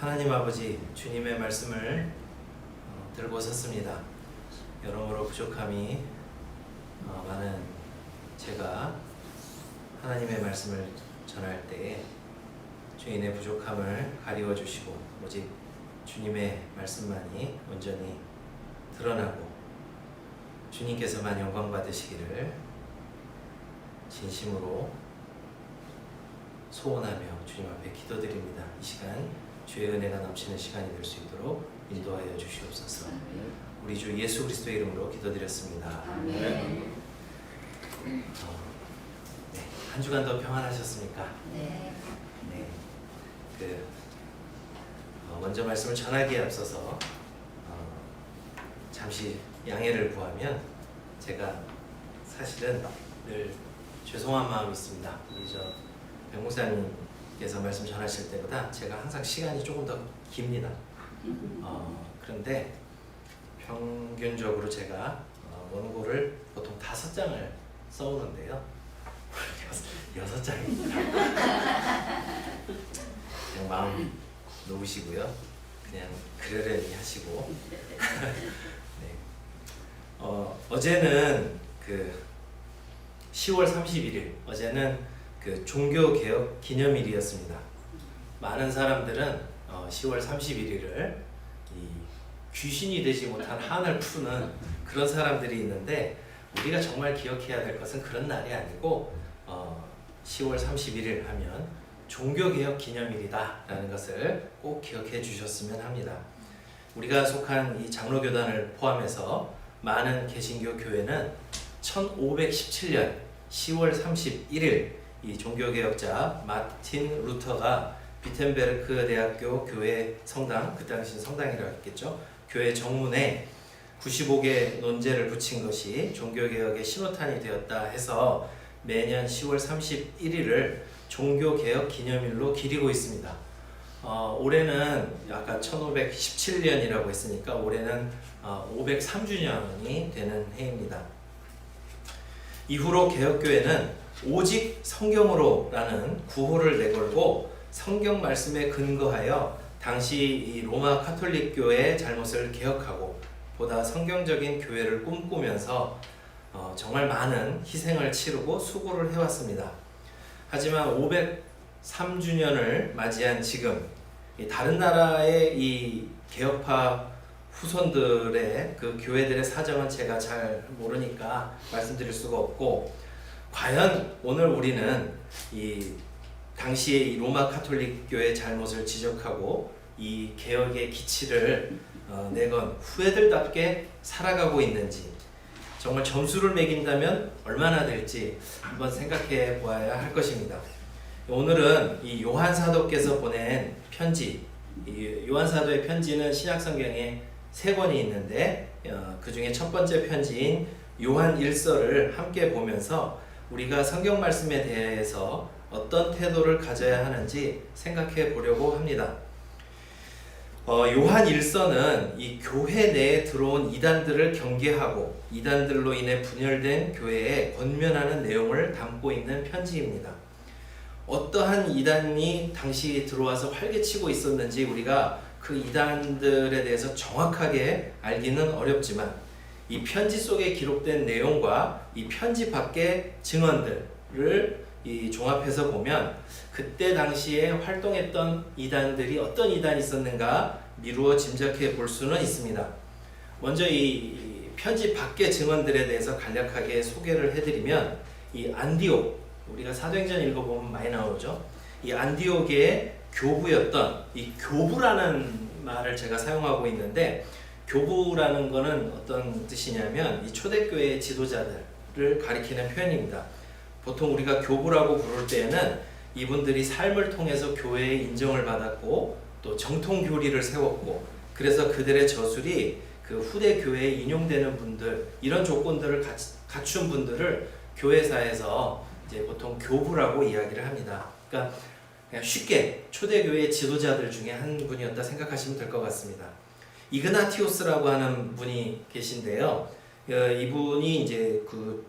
하나님 아버지 주님의 말씀을 들고 섰습니다. 여러모로 부족함이 많은 제가 하나님의 말씀을 전할 때에 죄인의 부족함을 가리워 주시고 오직 주님의 말씀만이 온전히 드러나고 주님께서만 영광 받으시기를 진심으로 소원하며 주님 앞에 기도드립니다. 이 시간 주의 은혜가 넘치는 시간이 될 수 있도록 인도하여 주시옵소서. 우리 주 예수 그리스도의 이름으로 기도드렸습니다. 아멘. 한 주간도 평안하셨습니까? 네. 먼저 말씀을 전하기에 앞서서 잠시 양해를 구하면 제가 사실은 늘 죄송한 마음이 있습니다. 우리 백 목사님께서 말씀 전하실 때보다 제가 항상 시간이 조금 더 깁니다. 그런데 평균적으로 제가 원고를 보통 5장을 써오는데요. 6장입니다. 그냥 마음 놓으시고요. 그냥 그러려니 하시고. 네. 어제는 10월 31일 어제는 종교개혁 기념일이었습니다. 많은 사람들은 10월 31일을 귀신이 되지 못한 한을 푸는 그런 사람들이 있는데 우리가 정말 기억해야 될 것은 그런 날이 아니고 10월 31일 하면 종교개혁 기념일이다 라는 것을 꼭 기억해 주셨으면 합니다. 우리가 속한 이 장로교단을 포함해서 많은 개신교 교회는 1517년 10월 31일 이 종교개혁자 마틴 루터가 비텐베르크 대학교 교회 성당, 그 당시 성당이라고 했겠죠, 교회 정문에 95개 논제를 붙인 것이 종교개혁의 신호탄이 되었다 해서 매년 10월 31일을 종교개혁 기념일로 기리고 있습니다. 올해는 아까 1517년이라고 했으니까 올해는 503주년이 되는 해입니다. 이후로 개혁교회는 오직 성경으로라는 구호를 내걸고 성경 말씀에 근거하여 당시 이 로마 카톨릭 교회의 잘못을 개혁하고 보다 성경적인 교회를 꿈꾸면서 정말 많은 희생을 치르고 수고를 해왔습니다. 하지만 503주년을 맞이한 지금 다른 나라의 이 개혁파 후손들의 그 교회들의 사정은 제가 잘 모르니까 말씀드릴 수가 없고, 과연 오늘 우리는 이 당시의 이 로마 카톨릭 교회의 잘못을 지적하고 이 개혁의 기치를 내건 후예들답게 살아가고 있는지, 정말 점수를 매긴다면 얼마나 될지 한번 생각해 보아야 할 것입니다. 오늘은 이 요한 사도께서 보낸 편지, 이 요한 사도의 편지는 신약 성경에 3권이 있는데 그 중에 첫 번째 편지인 요한 1서를 함께 보면서 우리가 성경 말씀에 대해서 어떤 태도를 가져야 하는지 생각해 보려고 합니다. 요한 1서는 이 교회 내에 들어온 이단들을 경계하고 이단들로 인해 분열된 교회에 권면하는 내용을 담고 있는 편지입니다. 어떠한 이단이 당시 들어와서 활개치고 있었는지 우리가 그 이단들에 대해서 정확하게 알기는 어렵지만 이 편지 속에 기록된 내용과 이 편지 밖의 증언들을 종합해서 보면 그때 당시에 활동했던 이단들이 어떤 이단이 있었는가 미루어 짐작해 볼 수는 있습니다. 먼저 이 편지 밖의 증언들에 대해서 간략하게 소개를 해드리면, 이 안디옥, 우리가 사도행전 읽어보면 많이 나오죠. 이 안디옥의 교부였던, 이 교부라는 말을 제가 사용하고 있는데, 교부라는 거는 어떤 뜻이냐면 이 초대교회의 지도자들을 가리키는 표현입니다. 보통 우리가 교부라고 부를 때에는 이분들이 삶을 통해서 교회의 인정을 받았고 또 정통 교리를 세웠고, 그래서 그들의 저술이 그 후대 교회에 인용되는 분들, 이런 조건들을 갖춘 분들을 교회사에서 이제 보통 교부라고 이야기를 합니다. 그러니까 그냥 쉽게 초대교회의 지도자들 중에 한 분이었다 생각하시면 될 것 같습니다. 이그나티오스라고 하는 분이 계신데요. 이분이 이제 그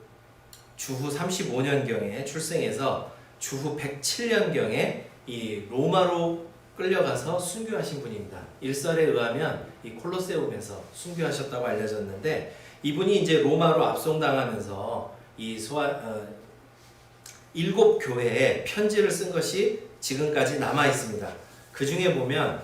주후 35년경에 출생해서 주후 107년경에 이 로마로 끌려가서 순교하신 분입니다. 일설에 의하면 이 콜로세움에서 순교하셨다고 알려졌는데, 이분이 이제 로마로 압송당하면서 이 일곱 교회에 편지를 쓴 것이 지금까지 남아 있습니다. 그 중에 보면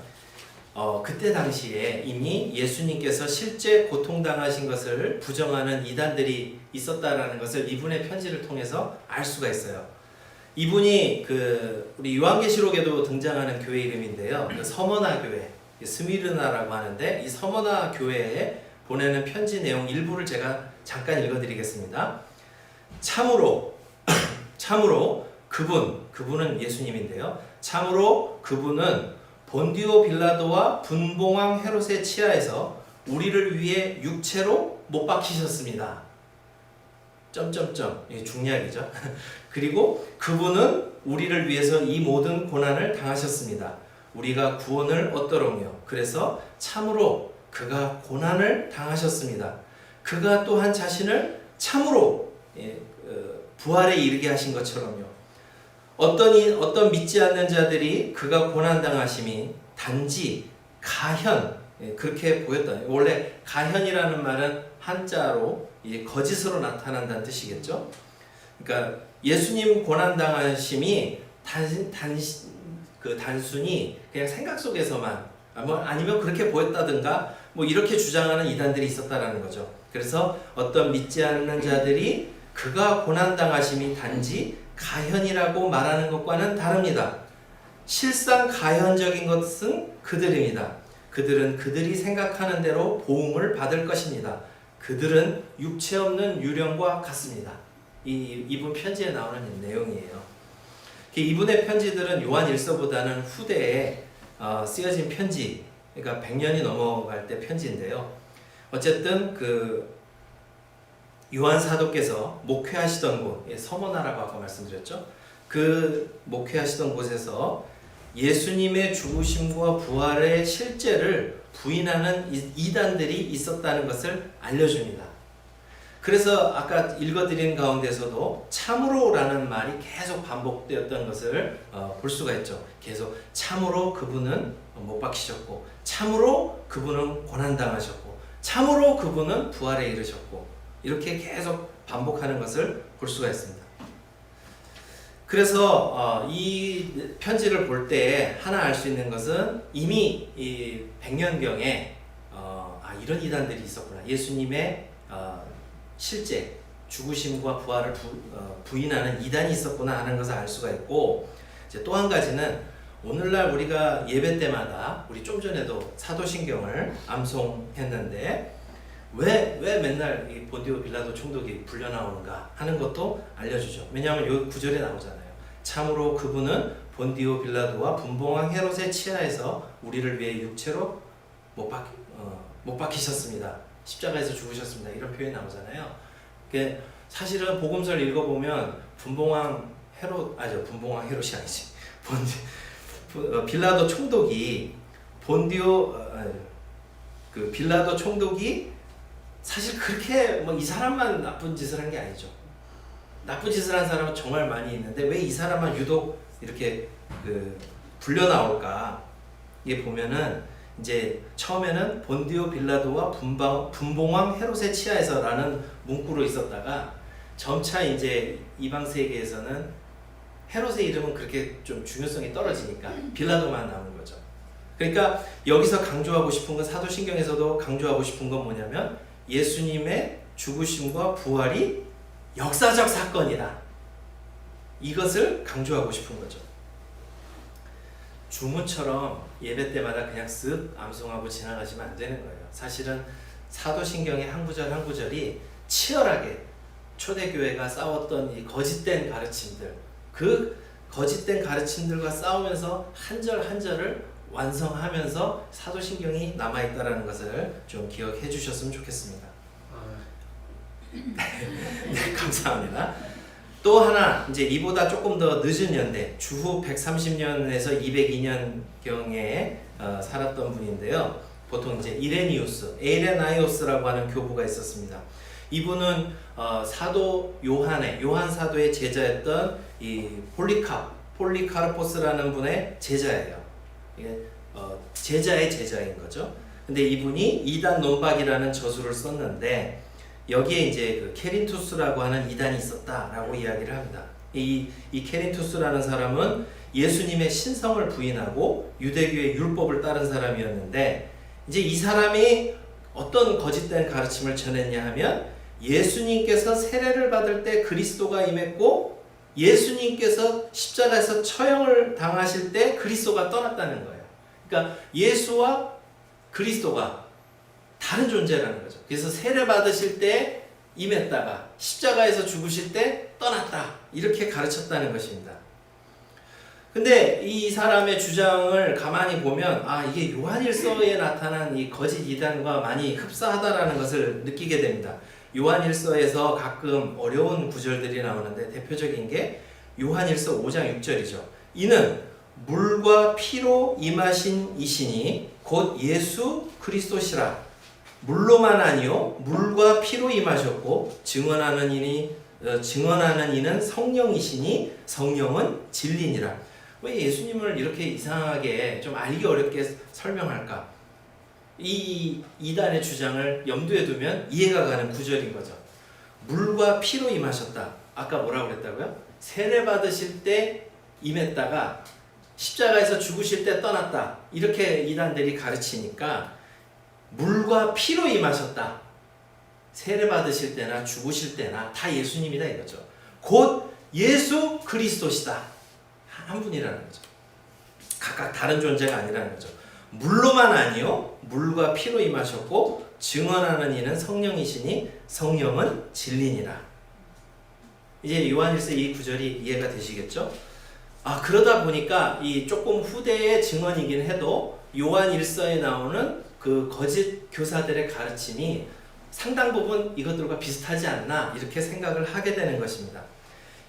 그때 당시에 이미 예수님께서 실제 고통당하신 것을 부정하는 이단들이 있었다라는 것을 이분의 편지를 통해서 알 수가 있어요. 이분이 우리 요한계시록에도 등장하는 교회 이름인데요. 서머나 교회, 스미르나라고 하는데, 이 서머나 교회에 보내는 편지 내용 일부를 제가 잠깐 읽어드리겠습니다. 참으로 그분은 예수님인데요. 참으로 그분은 본디오 빌라도와 분봉왕 헤롯의 치하에서 우리를 위해 육체로 못 박히셨습니다. 이게 중략이죠. 그리고 그분은 우리를 위해서 이 모든 고난을 당하셨습니다. 우리가 구원을 얻도록요. 그래서 참으로 그가 고난을 당하셨습니다. 그가 또한 자신을 참으로 부활에 이르게 하신 것처럼요. 어떤 믿지 않는 자들이 그가 고난당하심이 단지 가현, 그렇게 보였다. 원래 가현이라는 말은 한자로 거짓으로 나타난다는 뜻이겠죠. 그러니까 예수님 고난당하심이 단순히 그냥 생각 속에서만, 아니면 그렇게 보였다든가 이렇게 주장하는 이단들이 있었다라는 거죠. 그래서 어떤 믿지 않는 자들이 그가 고난당하심이 단지 가현이라고 말하는 것과는 다릅니다. 실상 가현적인 것은 그들입니다. 그들은 그들이 생각하는 대로 보응을 받을 것입니다. 그들은 육체 없는 유령과 같습니다. 이분 편지에 나오는 내용이에요. 이분의 편지들은 요한 1서보다는 후대에 쓰여진 편지, 그러니까 100년이 넘어갈 때 편지인데요. 어쨌든 요한 사도께서 목회하시던 곳, 서머나라고 아까 말씀드렸죠. 그 목회하시던 곳에서 예수님의 죽으심과 부활의 실제를 부인하는 이단들이 있었다는 것을 알려줍니다. 그래서 아까 읽어드린 가운데서도 참으로라는 말이 계속 반복되었던 것을 볼 수가 있죠. 계속 참으로 그분은 못 박히셨고, 참으로 그분은 고난당하셨고, 참으로 그분은 부활에 이르셨고, 이렇게 계속 반복하는 것을 볼 수가 있습니다. 그래서 이 편지를 볼 때 하나 알 수 있는 것은 이미 이 100년경에 이런 이단들이 있었구나. 예수님의 실제 죽으심과 부활을 부인하는 이단이 있었구나 하는 것을 알 수가 있고, 이제 또 한 가지는 오늘날 우리가 예배 때마다, 우리 좀 전에도 사도신경을 암송했는데 왜 맨날 이 본디오 빌라도 총독이 불려 나오는가 하는 것도 알려주죠. 왜냐하면 이 구절에 나오잖아요. 참으로 그분은 본디오 빌라도와 분봉왕 헤롯의 치하에서 우리를 위해 육체로 못 박히셨습니다. 십자가에서 죽으셨습니다. 이런 표현이 나오잖아요. 사실은 복음서를 읽어보면 분봉왕 헤롯이 아니지. 빌라도 총독이 빌라도 총독이 사실 그렇게 이 사람만 나쁜 짓을 한 게 아니죠. 나쁜 짓을 한 사람은 정말 많이 있는데 왜 이 사람만 유독 이렇게 불려 나올까? 이게 보면은 이제 처음에는 본디오 빌라도와 분봉왕 헤롯의 치하에서라는 문구로 있었다가 점차 이제 이방 세계에서는 헤롯의 이름은 그렇게 좀 중요성이 떨어지니까 빌라도만 나오는 거죠. 그러니까 여기서 강조하고 싶은 건, 사도신경에서도 강조하고 싶은 건 뭐냐면 예수님의 죽으심과 부활이 역사적 사건이다. 이것을 강조하고 싶은 거죠. 주문처럼 예배 때마다 그냥 쓱 암송하고 지나가시면 안 되는 거예요. 사실은 사도신경의 한 구절 한 구절이 치열하게 초대교회가 싸웠던 이 거짓된 가르침들, 그 거짓된 가르침들과 싸우면서 한 절 한 절을 완성하면서 사도신경이 남아있다는 것을 좀 기억해 주셨으면 좋겠습니다. 네, 감사합니다. 또 하나, 이제 이보다 조금 더 늦은 연대, 주후 130년에서 202년경에 살았던 분인데요. 보통 이제 에레나이오스라고 하는 교부가 있었습니다. 이분은 사도 요한 사도의 제자였던 이 폴리카르포스라는 분의 제자예요. 이게 제자의 제자인 거죠. 근데 이분이 이단 논박이라는 저술을 썼는데 여기에 이제 그 케린투스라고 하는 이단이 있었다라고 이야기를 합니다. 이 케린투스라는 사람은 예수님의 신성을 부인하고 유대교의 율법을 따른 사람이었는데 이제 이 사람이 어떤 거짓된 가르침을 전했냐 하면 예수님께서 세례를 받을 때 그리스도가 임했고 예수님께서 십자가에서 처형을 당하실 때 그리스도가 떠났다는 거예요. 그러니까 예수와 그리스도가 다른 존재라는 거죠. 그래서 세례 받으실 때 임했다가 십자가에서 죽으실 때 떠났다. 이렇게 가르쳤다는 것입니다. 근데 이 사람의 주장을 가만히 보면 이게 요한일서에 나타난 이 거짓 이단과 많이 흡사하다라는 것을 느끼게 됩니다. 요한일서에서 가끔 어려운 구절들이 나오는데 대표적인 게 요한일서 5장 6절이죠. 이는 물과 피로 임하신 이시니 곧 예수 그리스도시라. 물로만 아니요 물과 피로 임하셨고 증언하는 이는 성령이시니 성령은 진리니라. 왜 예수님을 이렇게 이상하게 좀 알기 어렵게 설명할까? 이 이단의 주장을 염두에 두면 이해가 가는 구절인 거죠. 물과 피로 임하셨다. 아까 뭐라고 그랬다고요? 세례 받으실 때 임했다가 십자가에서 죽으실 때 떠났다. 이렇게 이단들이 가르치니까 물과 피로 임하셨다. 세례 받으실 때나 죽으실 때나 다 예수님이다 이거죠. 곧 예수 그리스도시다. 한 분이라는 거죠. 각각 다른 존재가 아니라는 거죠. 물로만 아니요 물과 피로 임하셨고 증언하는 이는 성령이시니 성령은 진리니라. 이제 요한일서 이 구절이 이해가 되시겠죠? 그러다 보니까 이 조금 후대의 증언이긴 해도 요한일서에 나오는 그 거짓 교사들의 가르침이 상당 부분 이것들과 비슷하지 않나 이렇게 생각을 하게 되는 것입니다.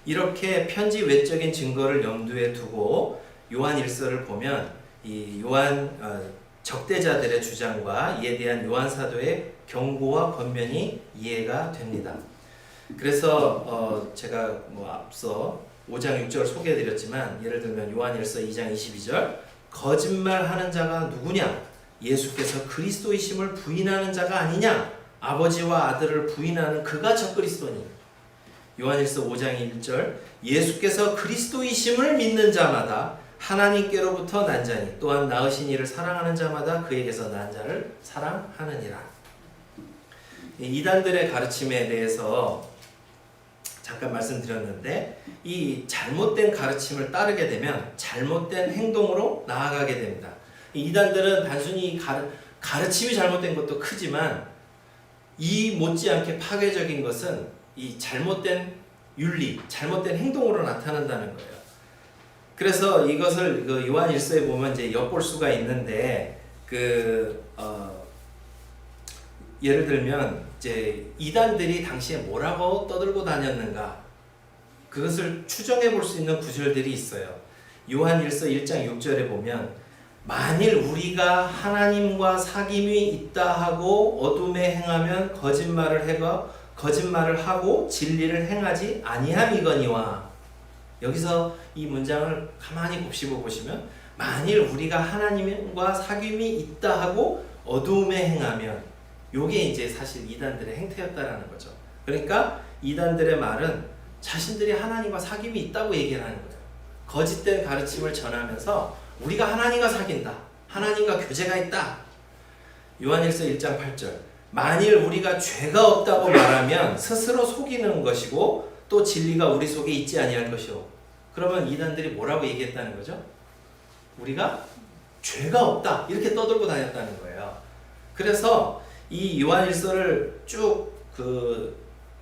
이렇게 편지 외적인 증거를 염두에 두고 요한일서를 보면 이 요한 적대자들의 주장과 이에 대한 요한 사도의 경고와 권면이 이해가 됩니다. 그래서 제가 앞서 5장 6절 소개해드렸지만 예를 들면 요한일서 2장 22절 거짓말하는 자가 누구냐? 예수께서 그리스도이심을 부인하는 자가 아니냐? 아버지와 아들을 부인하는 그가 적그리스도니. 요한일서 5장 1절 예수께서 그리스도이심을 믿는 자마다 하나님께로부터 난 자니 또한 낳으신 이를 사랑하는 자마다 그에게서 난 자를 사랑하느니라. 이단들의 가르침에 대해서 잠깐 말씀드렸는데 이 잘못된 가르침을 따르게 되면 잘못된 행동으로 나아가게 됩니다. 이단들은 단순히 가르침이 잘못된 것도 크지만 이 못지않게 파괴적인 것은 이 잘못된 윤리, 잘못된 행동으로 나타난다는 거예요. 그래서 이것을 요한일서에 보면 이제 엿볼 수가 있는데 예를 들면 이제 이단들이 당시에 뭐라고 떠들고 다녔는가 그것을 추정해 볼 수 있는 구절들이 있어요. 요한일서 1장 6절에 보면 만일 우리가 하나님과 사귐이 있다 하고 어둠에 행하면 거짓말을 하고 진리를 행하지 아니함이거니와. 여기서 이 문장을 가만히 곱씹어 보시면 만일 우리가 하나님과 사귐이 있다 하고 어둠에 행하면 요게 이제 사실 이단들의 행태였다라는 거죠. 그러니까 이단들의 말은 자신들이 하나님과 사귐이 있다고 얘기를 하는 거예요. 거짓된 가르침을 전하면서 우리가 하나님과 사귄다. 하나님과 교제가 있다. 요한일서 1장 8절 만일 우리가 죄가 없다고 말하면 스스로 속이는 것이고 또 진리가 우리 속에 있지 아니할 것이오. 그러면 이단들이 뭐라고 얘기했다는 거죠? 우리가 죄가 없다. 이렇게 떠들고 다녔다는 거예요. 그래서 이 요한일서를 쭉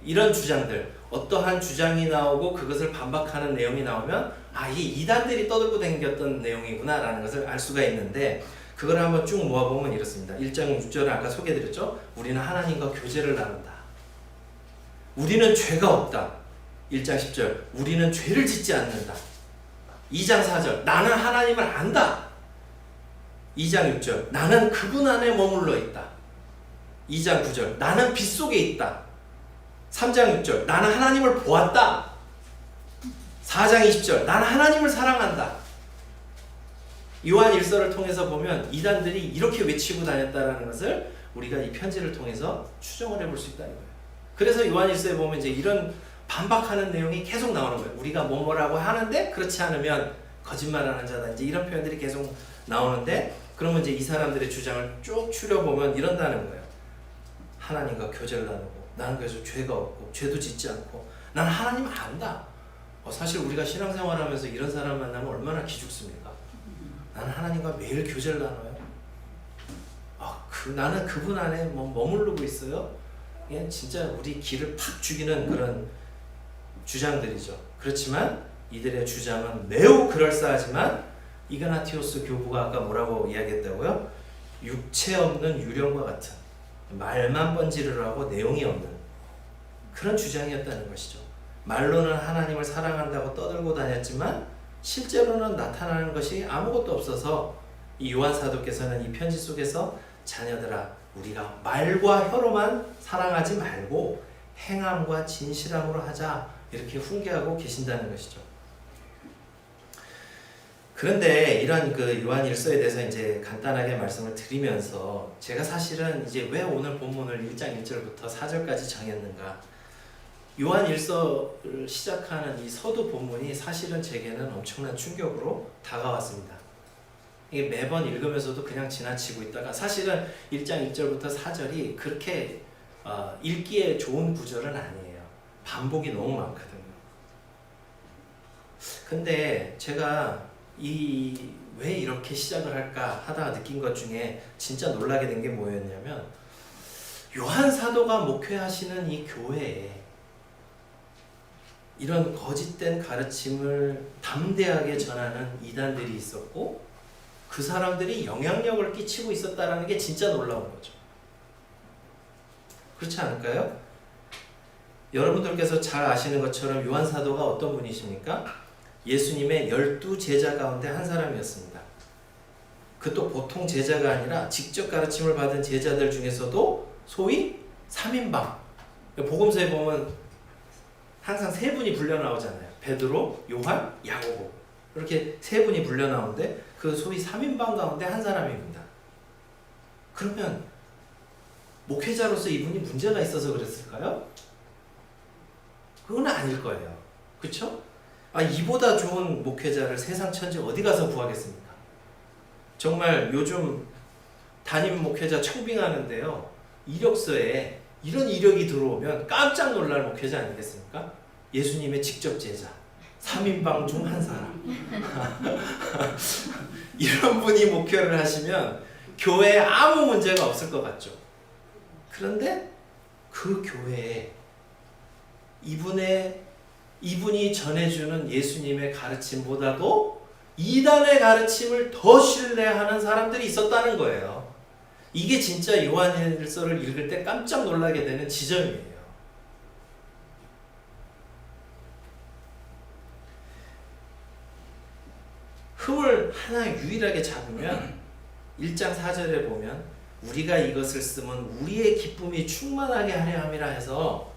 이런 주장들 어떠한 주장이 나오고 그것을 반박하는 내용이 나오면 이게 이단들이 떠들고 다녔던 내용이구나 라는 것을 알 수가 있는데 그걸 한번 쭉 모아보면 이렇습니다. 1장 6절을 아까 소개해드렸죠. 우리는 하나님과 교제를 나눈다. 우리는 죄가 없다. 1장 10절 우리는 죄를 짓지 않는다. 2장 4절 나는 하나님을 안다. 2장 6절 나는 그분 안에 머물러 있다. 2장 9절 나는 빛 속에 있다. 3장 6절 나는 하나님을 보았다. 4장 20절 나는 하나님을 사랑한다. 요한 1서를 통해서 보면 이단들이 이렇게 외치고 다녔다라는 것을 우리가 이 편지를 통해서 추정을 해볼 수 있다는 거예요. 그래서 요한 1서에 보면 이제 이런 반박하는 내용이 계속 나오는 거예요. 우리가 뭐라고 하는데 그렇지 않으면 거짓말하는 자다. 이제 이런 표현들이 계속 나오는데, 그러면 이제 이 사람들의 주장을 쭉 추려보면 이런다는 거예요. 하나님과 교제를 나누고, 나는 그래서 죄가 없고 죄도 짓지 않고 나는 하나님 안다. 사실 우리가 신앙생활하면서 이런 사람 만나면 얼마나 기죽습니까? 나는 하나님과 매일 교제를 나눠요. 나는 그분 안에 머무르고 있어요. 예, 진짜 우리 기를 팍 죽이는 그런 주장들이죠. 그렇지만 이들의 주장은 매우 그럴싸하지만 이그나티오스 교부가 아까 뭐라고 이야기했다고요? 육체 없는 유령과 같은, 말만 번지르르 하고 내용이 없는 그런 주장이었다는 것이죠. 말로는 하나님을 사랑한다고 떠들고 다녔지만 실제로는 나타나는 것이 아무것도 없어서 이 요한 사도께서는 이 편지 속에서 자녀들아, 우리가 말과 혀로만 사랑하지 말고 행함과 진실함으로 하자, 이렇게 훈계하고 계신다는 것이죠. 그런데 이런 그 요한 1서에 대해서 이제 간단하게 말씀을 드리면서 제가 사실은 이제 왜 오늘 본문을 1장 1절부터 4절까지 정했는가? 요한 1서를 시작하는 이 서두 본문이 사실은 제게는 엄청난 충격으로 다가왔습니다. 이게 매번 읽으면서도 그냥 지나치고 있다가 사실은 1장 1절부터 4절이 그렇게 읽기에 좋은 구절은 아니에요. 반복이 너무 많거든요. 근데 제가 왜 이렇게 시작을 할까 하다가 느낀 것 중에 진짜 놀라게 된 게 뭐였냐면, 요한 사도가 목회하시는 이 교회에 이런 거짓된 가르침을 담대하게 전하는 이단들이 있었고 그 사람들이 영향력을 끼치고 있었다는 게 진짜 놀라운 거죠. 그렇지 않을까요? 여러분들께서 잘 아시는 것처럼 요한 사도가 어떤 분이십니까? 예수님의 12제자 가운데 한 사람이었습니다. 그것도 보통 제자가 아니라 직접 가르침을 받은 제자들 중에서도 소위 3인방. 복음서에 보면 항상 세 분이 불려 나오잖아요. 베드로, 요한, 야고보. 이렇게 세 분이 불려 나오는데 그 소위 3인방 가운데 한 사람입니다. 그러면 목회자로서 이분이 문제가 있어서 그랬을까요? 그건 아닐 거예요. 그렇죠? 이보다 좋은 목회자를 세상 천지 어디 가서 구하겠습니까? 정말 요즘 담임 목회자 청빙하는데요, 이력서에 이런 이력이 들어오면 깜짝 놀랄 목회자 아니겠습니까? 예수님의 직접 제자, 3인방 중 한 사람. 이런 분이 목회를 하시면 교회에 아무 문제가 없을 것 같죠. 그런데 그 교회에 이분이 전해주는 예수님의 가르침보다도 이단의 가르침을 더 신뢰하는 사람들이 있었다는 거예요. 이게 진짜 요한일서를 읽을 때 깜짝 놀라게 되는 지점이에요. 흠을 하나 유일하게 잡으면 1장 4절에 보면 우리가 이것을 쓰면 우리의 기쁨이 충만하게 하려 함이라 해서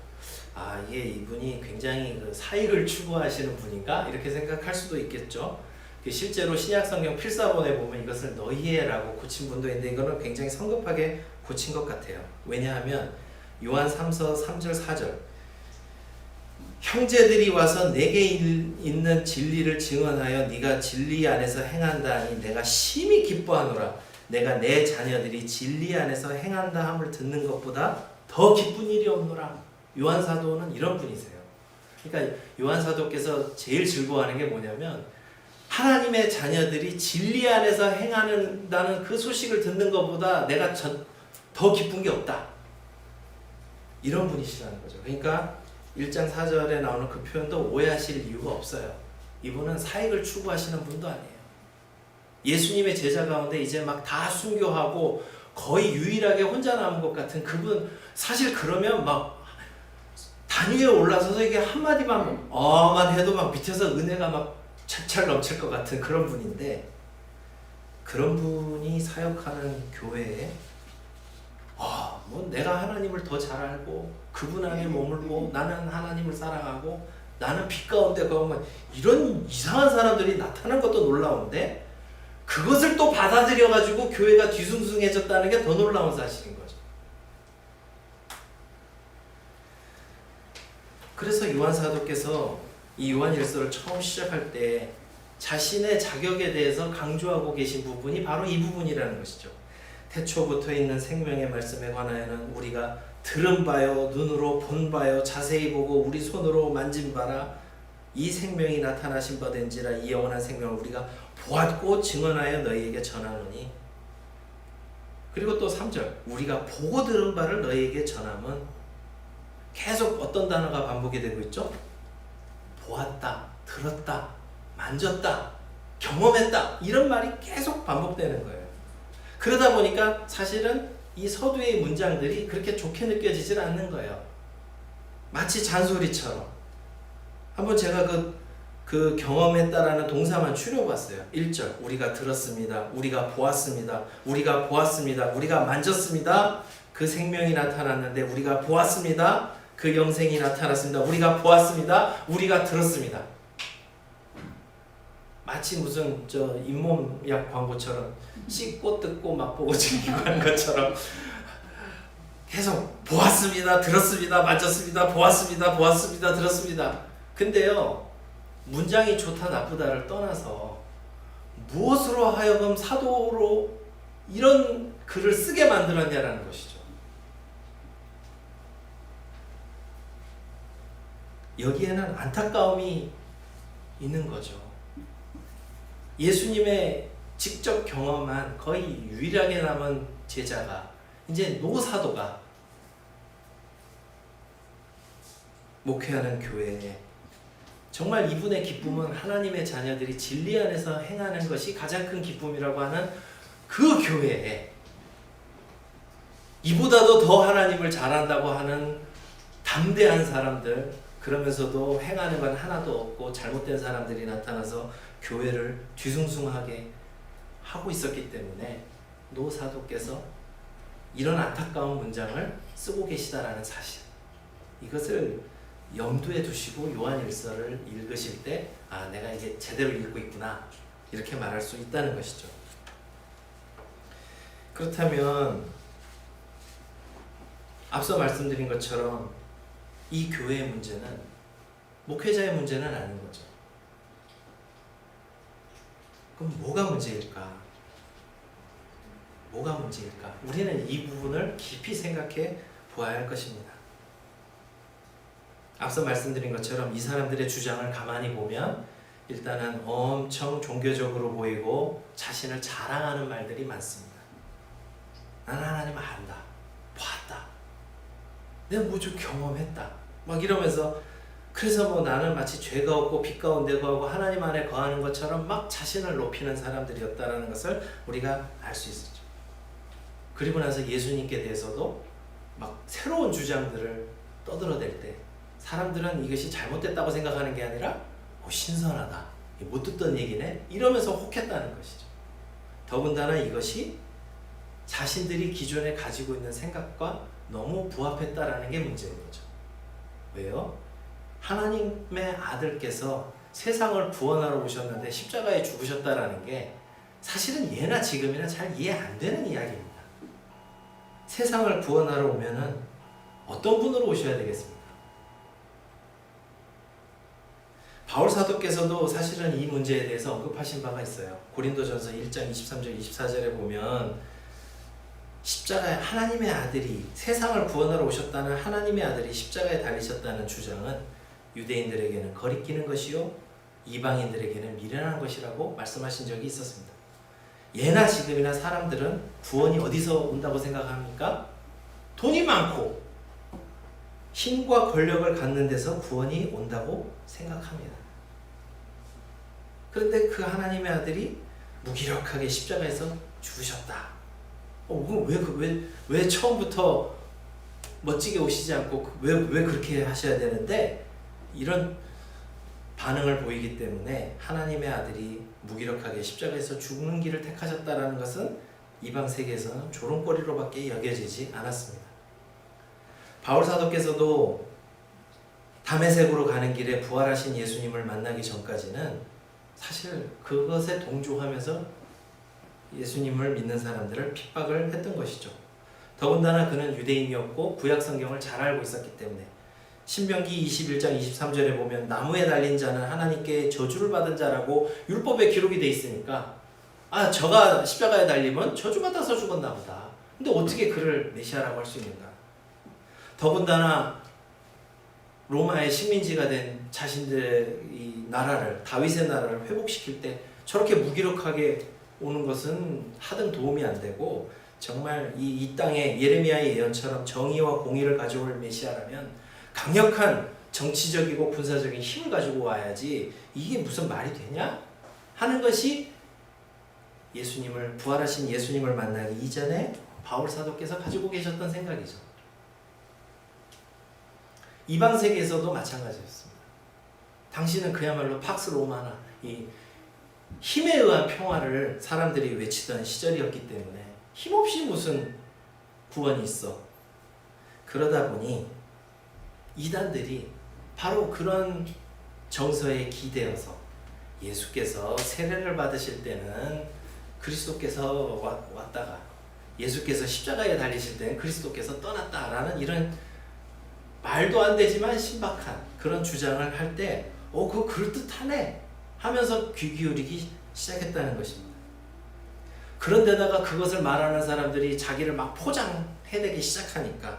이분이 굉장히 그 사익을 추구하시는 분인가? 이렇게 생각할 수도 있겠죠. 실제로 신약성경 필사본에 보면 이것을 너희에라고 고친 분도 있는데 이거는 굉장히 성급하게 고친 것 같아요. 왜냐하면 요한 3서 3절 4절 형제들이 와서 내게 있는 진리를 증언하여 네가 진리 안에서 행한다 하니 내가 심히 기뻐하노라. 내가 내 자녀들이 진리 안에서 행한다 함을 듣는 것보다 더 기쁜 일이 없노라. 요한 사도는 이런 분이세요. 그러니까 요한 사도께서 제일 즐거워하는 게 뭐냐면 하나님의 자녀들이 진리 안에서 행한다는 그 소식을 듣는 것보다 내가 더 기쁜 게 없다. 이런 분이시라는 거죠. 그러니까 1장 4절에 나오는 그 표현도 오해하실 이유가 없어요. 이분은 사익을 추구하시는 분도 아니에요. 예수님의 제자 가운데 이제 막 다 순교하고 거의 유일하게 혼자 남은 것 같은 그분, 사실 그러면 막 단 위에 올라서서 이게 한마디만 해도 막 밑에서 은혜가 막 찰찰 넘칠 것 같은 그런 분인데, 그런 분이 사역하는 교회에 내가 하나님을 더 잘 알고 그분 안에 머물고 나는 하나님을 사랑하고 나는 빛 가운데 거하면 이런 이상한 사람들이 나타난 것도 놀라운데 그것을 또 받아들여가지고 교회가 뒤숭숭해졌다는 게 더 놀라운 사실인 거죠. 그래서 요한 사도께서 이 요한일서를 처음 시작할 때 자신의 자격에 대해서 강조하고 계신 부분이 바로 이 부분이라는 것이죠. 태초부터 있는 생명의 말씀에 관하여는 우리가 들은 바요, 눈으로 본 바요, 자세히 보고 우리 손으로 만진 바라. 이 생명이 나타나신 바 된지라. 이 영원한 생명을 우리가 보았고 증언하여 너희에게 전하노니. 그리고 또 3절, 우리가 보고 들은 바를 너희에게 전함은, 계속 어떤 단어가 반복이 되고 있죠? 보았다, 들었다, 만졌다, 경험했다, 이런 말이 계속 반복되는 거예요. 그러다 보니까 사실은 이 서두의 문장들이 그렇게 좋게 느껴지질 않는 거예요. 마치 잔소리처럼. 한번 제가 그 경험했다라는 동사만 추려봤어요. 1절, 우리가 들었습니다, 우리가 보았습니다, 우리가 보았습니다, 우리가 만졌습니다, 그 생명이 나타났는데 우리가 보았습니다, 그 영생이 나타났습니다, 우리가 보았습니다, 우리가 들었습니다. 마치 무슨 잇몸약 광고처럼 씻고 뜯고 맛보고 즐기고 하는 것처럼 계속 보았습니다, 들었습니다, 만졌습니다, 보았습니다, 보았습니다, 들었습니다. 근데요, 문장이 좋다 나쁘다를 떠나서 무엇으로 하여금 사도로 이런 글을 쓰게 만들었냐라는 것이죠. 여기에는 안타까움이 있는 거죠. 예수님의 직접 경험한 거의 유일하게 남은 제자가, 이제 노사도가 목회하는 교회에 정말 이분의 기쁨은 하나님의 자녀들이 진리 안에서 행하는 것이 가장 큰 기쁨이라고 하는 그 교회에 이보다도 더 하나님을 잘한다고 하는 담대한 사람들, 그러면서도 행하는 건 하나도 없고 잘못된 사람들이 나타나서 교회를 뒤숭숭하게 하고 있었기 때문에 노 사도께서 이런 안타까운 문장을 쓰고 계시다라는 사실, 이것을 염두에 두시고 요한일서를 읽으실 때 내가 이제 제대로 읽고 있구나, 이렇게 말할 수 있다는 것이죠. 그렇다면 앞서 말씀드린 것처럼 이 교회의 문제는 목회자의 문제는 아닌 거죠. 그럼 뭐가 문제일까? 뭐가 문제일까? 우리는 이 부분을 깊이 생각해 보아야 할 것입니다. 앞서 말씀드린 것처럼 이 사람들의 주장을 가만히 보면 일단은 엄청 종교적으로 보이고 자신을 자랑하는 말들이 많습니다. 나는 하나님 안다, 봤다, 내가 뭐 좀 경험했다, 막 이러면서, 그래서 뭐 나는 마치 죄가 없고 빛 가운데 거하고 하나님 안에 거하는 것처럼 막 자신을 높이는 사람들이었다라는 것을 우리가 알 수 있었죠. 그리고 나서 예수님께 대해서도 막 새로운 주장들을 떠들어댈 때 사람들은 이것이 잘못됐다고 생각하는 게 아니라 신선하다, 못 듣던 얘기네, 이러면서 혹했다는 것이죠. 더군다나 이것이 자신들이 기존에 가지고 있는 생각과 너무 부합했다라는 게 문제인 거죠. 왜요? 하나님의 아들께서 세상을 구원하러 오셨는데 십자가에 죽으셨다라는 게 사실은 예나 지금이나 잘 이해 안 되는 이야기입니다. 세상을 구원하러 오면은 어떤 분으로 오셔야 되겠습니까? 바울 사도께서도 사실은 이 문제에 대해서 언급하신 바가 있어요. 고린도전서 1장 23절 24절에 보면 십자가에 하나님의 아들이, 세상을 구원하러 오셨다는 하나님의 아들이 십자가에 달리셨다는 주장은 유대인들에게는 거리끼는 것이요 이방인들에게는 미련한 것이라고 말씀하신 적이 있었습니다. 예나 지금이나 사람들은 구원이 어디서 온다고 생각합니까? 돈이 많고 힘과 권력을 갖는 데서 구원이 온다고 생각합니다. 그런데 그 하나님의 아들이 무기력하게 십자가에서 죽으셨다. 왜 처음부터 멋지게 오시지 않고 왜 그렇게 하셔야 되는데, 이런 반응을 보이기 때문에 하나님의 아들이 무기력하게 십자가에서 죽는 길을 택하셨다라는 것은 이방 세계에서는 조롱거리로밖에 여겨지지 않았습니다. 바울 사도께서도 다메섹으로 가는 길에 부활하신 예수님을 만나기 전까지는 사실 그것에 동조하면서 예수님을 믿는 사람들을 핍박을 했던 것이죠. 더군다나 그는 유대인이었고 구약 성경을 잘 알고 있었기 때문에 신명기 21장 23절에 보면 나무에 달린 자는 하나님께 저주를 받은 자라고 율법에 기록이 돼 있으니까 저가 십자가에 달리면 저주받아서 죽었나 보다. 근데 어떻게 그를 메시아라고 할 수 있는가? 더군다나 로마의 식민지가 된 자신들의 이 나라를, 다윗의 나라를 회복시킬 때 저렇게 무기력하게 오는 것은 하등 도움이 안 되고, 정말 이 땅에 예레미야의 예언처럼 정의와 공의를 가져올 메시아라면 강력한 정치적이고 군사적인 힘을 가지고 와야지 이게 무슨 말이 되냐? 하는 것이 예수님을, 부활하신 예수님을 만나기 이전에 바울 사도께서 가지고 계셨던 생각이죠. 이방 세계에서도 마찬가지였습니다. 당시는 그야말로 팍스 로마나 이 힘에 의한 평화를 사람들이 외치던 시절이었기 때문에 힘없이 무슨 구원이 있어. 그러다 보니 이단들이 바로 그런 정서에 기대어서 예수께서 세례를 받으실 때는 그리스도께서 왔다가 예수께서 십자가에 달리실 때는 그리스도께서 떠났다라는 이런 말도 안 되지만 신박한 그런 주장을 할 때 그거 그럴듯하네 하면서 귀 기울이기 시작했다는 것입니다. 그런데다가 그것을 말하는 사람들이 자기를 막 포장해내기 시작하니까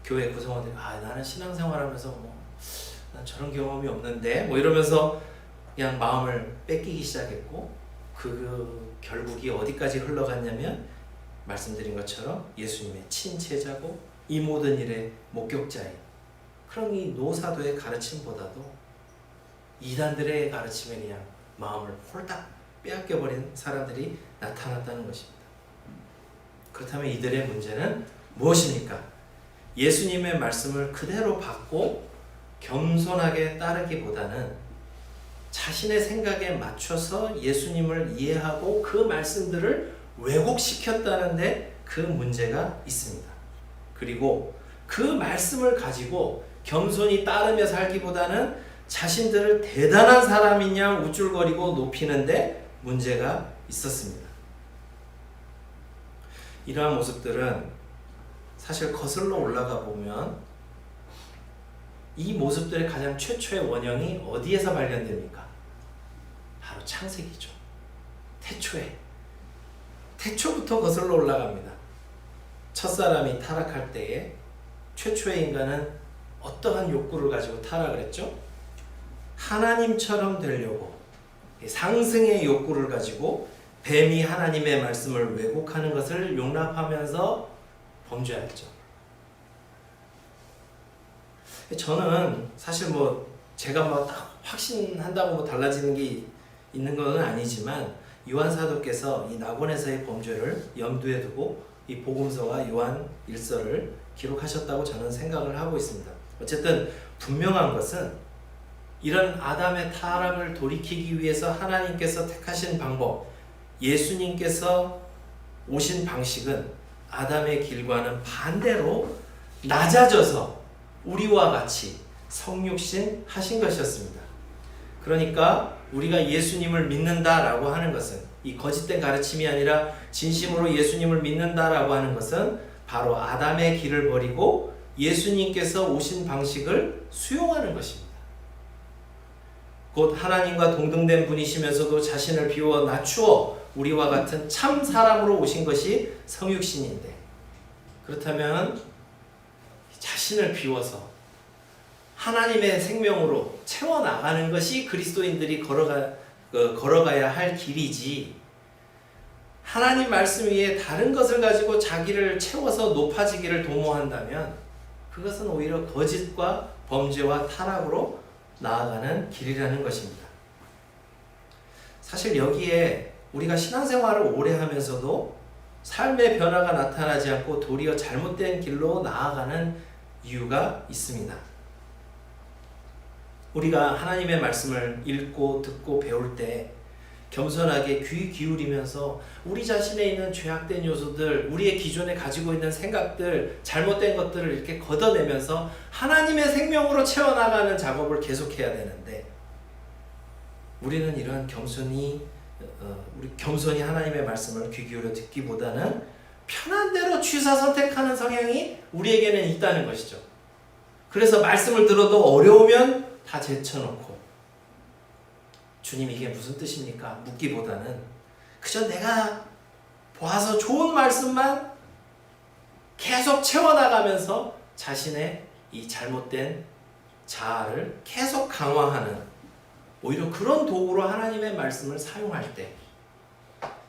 교회 구성원들이 나는 신앙생활하면서 난 저런 경험이 없는데 이러면서 그냥 마음을 뺏기기 시작했고, 그 결국이 어디까지 흘러갔냐면 말씀드린 것처럼 예수님의 친제자고 이 모든 일의 목격자인 그런 이 노사도의 가르침보다도 이단들의 가르침에 그냥 마음을 홀딱 빼앗겨버린 사람들이 나타났다는 것입니다. 그렇다면 이들의 문제는 무엇입니까? 예수님의 말씀을 그대로 받고 겸손하게 따르기보다는 자신의 생각에 맞춰서 예수님을 이해하고 그 말씀들을 왜곡시켰다는데 그 문제가 있습니다. 그리고 그 말씀을 가지고 겸손히 따르며 살기보다는 자신들을 대단한 사람이냐 우쭐거리고 높이는데 문제가 있었습니다. 이러한 모습들은 사실 거슬러 올라가 보면 이 모습들의 가장 최초의 원형이 어디에서 발견됩니까? 바로 창세기죠. 태초부터 거슬러 올라갑니다. 첫사람이 타락할 때에 최초의 인간은 어떠한 욕구를 가지고 타락을 했죠? 하나님처럼 되려고 상승의 욕구를 가지고 뱀이 하나님의 말씀을 왜곡하는 것을 용납하면서 범죄했죠. 저는 사실 제가 딱 확신한다고 달라지는 게 있는 건 아니지만 요한 사도께서 이 낙원에서의 범죄를 염두에 두고 이 복음서와 요한 1서를 기록하셨다고 저는 생각을 하고 있습니다. 어쨌든 분명한 것은 이런 아담의 타락을 돌이키기 위해서 하나님께서 택하신 방법, 예수님께서 오신 방식은 아담의 길과는 반대로 낮아져서 우리와 같이 성육신 하신 것이었습니다. 그러니까 우리가 예수님을 믿는다라고 하는 것은 이 거짓된 가르침이 아니라 진심으로 예수님을 믿는다라고 하는 것은 바로 아담의 길을 버리고 예수님께서 오신 방식을 수용하는 것입니다. 곧 하나님과 동등된 분이시면서도 자신을 비워 낮추어 우리와 같은 참 사람으로 오신 것이 성육신인데, 그렇다면 자신을 비워서 하나님의 생명으로 채워나가는 것이 그리스도인들이 걸어가야 할 길이지, 하나님 말씀 위에 다른 것을 가지고 자기를 채워서 높아지기를 도모한다면 그것은 오히려 거짓과 범죄와 타락으로 나아가는 길이라는 것입니다. 사실 여기에 우리가 신앙생활을 오래 하면서도 삶의 변화가 나타나지 않고 도리어 잘못된 길로 나아가는 이유가 있습니다. 우리가 하나님의 말씀을 읽고 듣고 배울 때 겸손하게 귀 기울이면서 우리 자신에 있는 죄악된 요소들, 우리의 기존에 가지고 있는 생각들, 잘못된 것들을 이렇게 걷어내면서 하나님의 생명으로 채워나가는 작업을 계속해야 되는데, 우리는 이런 겸손히 우리 겸손히 하나님의 말씀을 귀 기울여 듣기보다는 편한 대로 취사 선택하는 성향이 우리에게는 있다는 것이죠. 그래서 말씀을 들어도 어려우면 다 제쳐놓고 주님 이게 무슨 뜻입니까? 묻기보다는 그저 내가 봐서 좋은 말씀만 계속 채워나가면서 자신의 이 잘못된 자아를 계속 강화하는 오히려 그런 도구로 하나님의 말씀을 사용할 때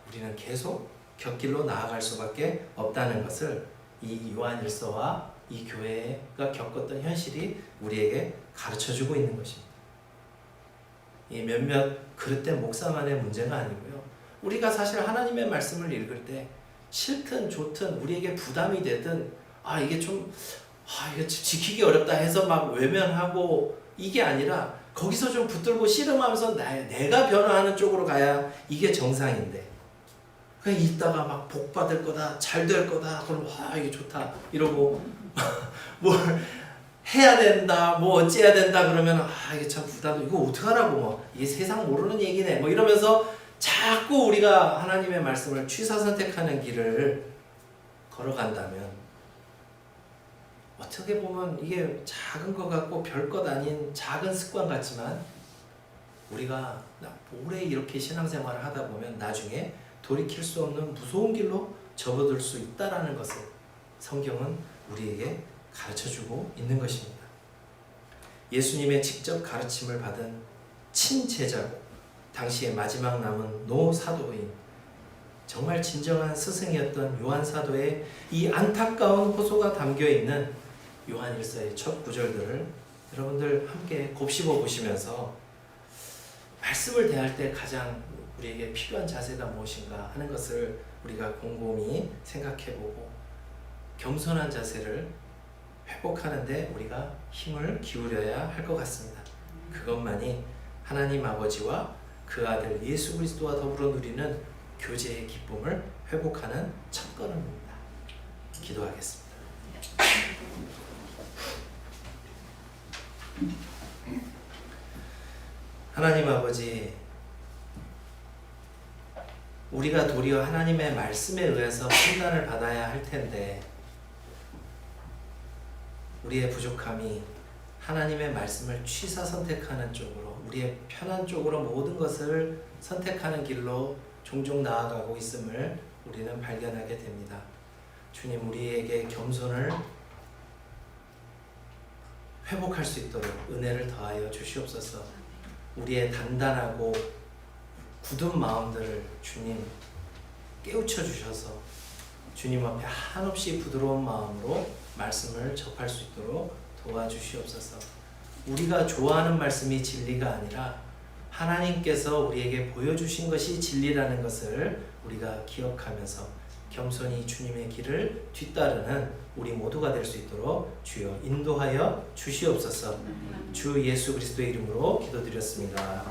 우리는 계속 곁길로 나아갈 수밖에 없다는 것을 이 요한일서와 이 교회가 겪었던 현실이 우리에게 가르쳐주고 있는 것입니다. 이 몇몇 그릇된 목사만의 문제가 아니고요. 우리가 사실 하나님의 말씀을 읽을 때 싫든 좋든 우리에게 부담이 되든 이게 좀 이게 지키기 어렵다 해서 막 외면하고 이게 아니라 거기서 좀 붙들고 씨름하면서 내가 변화하는 쪽으로 가야 이게 정상인데 그냥 있다가 막 복 받을 거다 잘 될 거다 그럼 이게 좋다 이러고 뭘 해야 된다 뭐 어찌해야 된다 그러면 이게 참 부담 이거 어떡하라고 뭐 이게 세상 모르는 얘기네 뭐 이러면서 자꾸 우리가 하나님의 말씀을 취사 선택하는 길을 걸어간다면 어떻게 보면 이게 작은 것 같고 별것 아닌 작은 습관 같지만 우리가 오래 이렇게 신앙생활을 하다 보면 나중에 돌이킬 수 없는 무서운 길로 접어들 수 있다라는 것을 성경은 우리에게 가르쳐주고 있는 것입니다. 예수님의 직접 가르침을 받은 친제자고 당시에 마지막 남은 노사도인 정말 진정한 스승이었던 요한 사도의 이 안타까운 호소가 담겨있는 요한일서의 첫 구절들을 여러분들 함께 곱씹어 보시면서 말씀을 대할 때 가장 우리에게 필요한 자세가 무엇인가 하는 것을 우리가 곰곰이 생각해보고 겸손한 자세를 회복하는데 우리가 힘을 기울여야 할 것 같습니다. 그것만이 하나님 아버지와 그 아들 예수 그리스도와 더불어 누리는 교제의 기쁨을 회복하는 첫걸음입니다. 기도하겠습니다. 하나님 아버지, 우리가 도리어 하나님의 말씀에 의해서 판단을 받아야 할 텐데 우리의 부족함이 하나님의 말씀을 취사 선택하는 쪽으로 우리의 편한 쪽으로 모든 것을 선택하는 길로 종종 나아가고 있음을 우리는 발견하게 됩니다. 주님, 우리에게 겸손을 회복할 수 있도록 은혜를 더하여 주시옵소서. 우리의 단단하고 굳은 마음들을 주님 깨우쳐 주셔서 주님 앞에 한없이 부드러운 마음으로 말씀을 접할 수 있도록 도와주시옵소서. 우리가 좋아하는 말씀이 진리가 아니라 하나님께서 우리에게 보여주신 것이 진리라는 것을 우리가 기억하면서 겸손히 주님의 길을 뒤따르는 우리 모두가 될 수 있도록 주여 인도하여 주시옵소서. 주 예수 그리스도의 이름으로 기도드렸습니다.